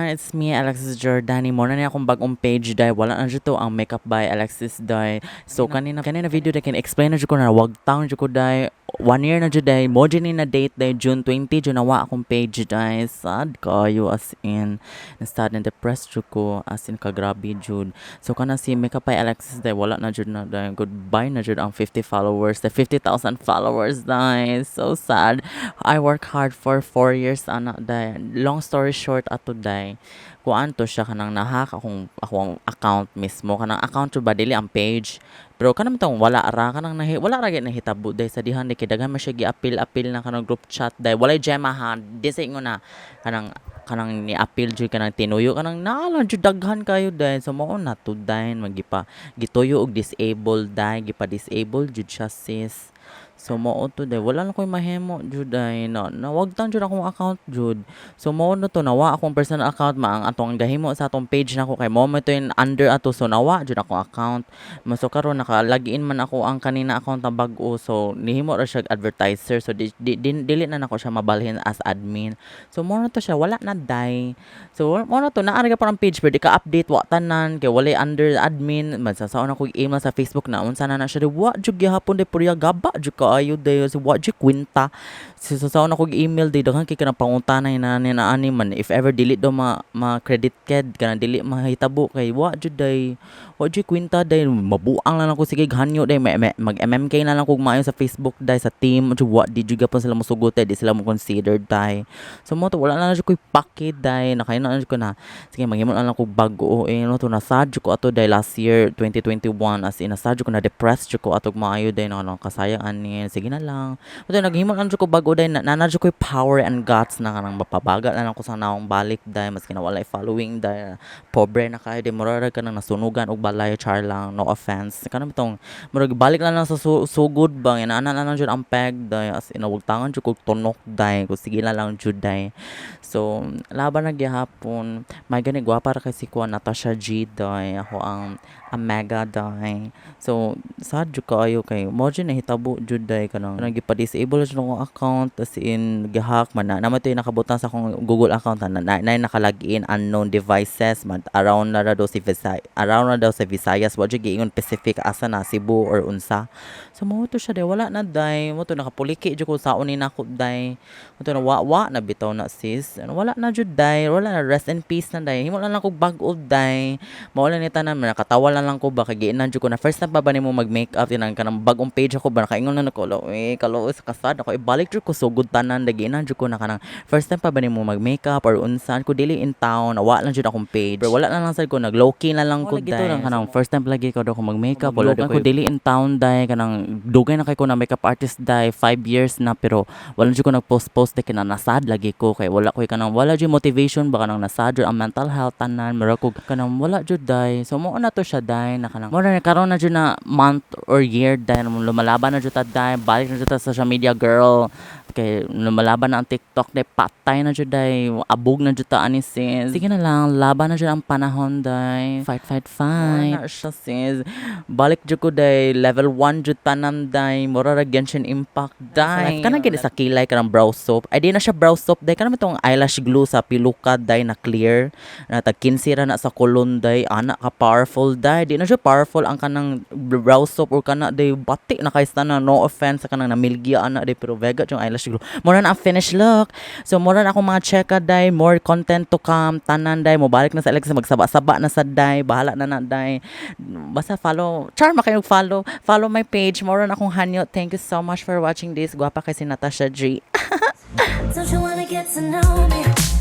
everyone, it's me, Alexis Jordani. Muna na akong bagong page dahil wala na dito ang Makeup by Alexis dahil. So kanina video dahil explain na dito ko na wag taon dito ko dahil 1 year na dito dahil mo dyan na date dahil June 20 dyan nawa akong page dahil sad kayo as in na-sad and depressed dito ko as in kagrabe June. So kana si Makeup by Alexis dahil wala na dyan na dahil goodbye na dyan ang 50 followers dahil 50,000 followers dahil so sad. I work hard for 4 years ana dahil long story short ato day kuan to siya kanang nahack akong account mismo kanang account to ba dili ang page pero kanang tong wala ra kanang wala ra gyud nahitabo day sa dihan kay daghan man siya gi-appeal na kanang group chat day walay gemma ha disi ngo na kanang ni-appeal jud kanang tinuyo kanang naala jud daghan kayo day so mao na to day magipa gituyo og disabled day gipa disable jud siya sis. So mao to day wala lang koy mahimo jud ay na wag tan jud akong account jud. So mao na to nawa akong personal account ang atong gahimo sa atong page nako kay mao to in under ato so nawa jud akong account. Maso karon nakalagiin man ako ang kanina account na bag-o so nihimo ra siya advertiser so dili na nako siya mabalhin as admin. So mao na to siya wala na day. So mao na to naara pa ang page pero di ka update wa tanan kay wala under admin masasaon ako email sa Facebook na unsa na siya wa jud gihapon de purya gaba jud ayo dayo si Waji Quinta si sasaon ako email day daghan kay kanang panguntanay na ani man if ever dili do ma credit card kana dili mahitabo kay Waji day Waji Quinta day mabuang lang ako sige ganyo day mag MMK na lang kog maayo sa Facebook day sa team wa di juga pa sila mosugot di sila mo consider day so mo to wala na jud koy pakid day nakay na ko na sige maghimo na lang kog bag-o no to nasad ko ato day last year 2021 as in nasad ko na depressed ko atog maayo day no kasayang ani sige na lang. Ito naghimo lang ko bago day nanadyo ko power and guts na kanang mapabaga na lang ko sa naong balik day maski na walay following day pobre na kayo day murag ka nang nasunugan og balay char lang no offense kanang bitong murag balik lang sa sugod bang ana na lang jud ang peg day as inawagtangan jud ko tunok day ko sige na lang jud day. So laban na gyapon may gani gwapa ra kay si Kuan Natasha G day ako ang mega day. So sad jud kayo kay mo jud nahitabo jud day kanang gipa-disable jud akong account as in gihack man na naman to nakabutang sa akong Google account na nakalagin unknown devices man around na daw sa Visayas wa jud giingon specific asa na Cebu or unsa. So mo to siya day wala na day mo to nakapuliki jud ko saon ni nako day mo to na wa na bitaw na sis wala na jud day wala na rest in peace na day himo lang kog bag-o day mao lang ni tanan nakatawa lang ko ba kay giinan jud ko na first time pa ba nimo mag-makeup yan kanang bagong page ako ba nakaingon na nako kalo sa kasad ako ibalik jud ko sugod tanan daginan jud ko na kanang first time pa ba nimo mag-makeup or unsan ko dili in town wa lang jud akong page pero wala na lang sad ko nag low key na lang ko day kanang first time lagi ko ako mag-makeup wala ko dili in town day kanang dugay na kay ko na makeup artist day 5 years na pero wala jud ko nag-post day kana nasad lagi ko kay wala ko kanang wala jud motivation ba kanang nasad jud ang mental health tanan mura ko kanang wala jud day so mo na to siya day na kanang mo na karon na jud na month or year day lumalaban na jud ta day balik na jud ta sa social media girl kay lumalaban na ang TikTok day patay na jud day abog na jud ta ani sis sige na lang laban na jud ang panahon day fight na siya sis balik jud ko day level 1 jud tanan day mura ra Genshin Impact day kanang gid sa kilay kanang brow soap ay di na siya brow soap day kanang itong eyelash glue sa piluka day na clear na tag 15 ra na sa kulon day ana ka powerful day di na siya powerful ang kanang brow soap or kana day bati na kay na no offense sa kanang namilgya ana day pero vega yung eyelash glue mura na ang finished look so mura na akong mga cheka day more content to come tanan day mo balik na sa Alexa magsaba-saba na sa day bahala na day basta follow charma kayo follow my page mura na akong hanyo thank you so much for watching this gwapa kay si Natasha G. Don't you wanna get to know me?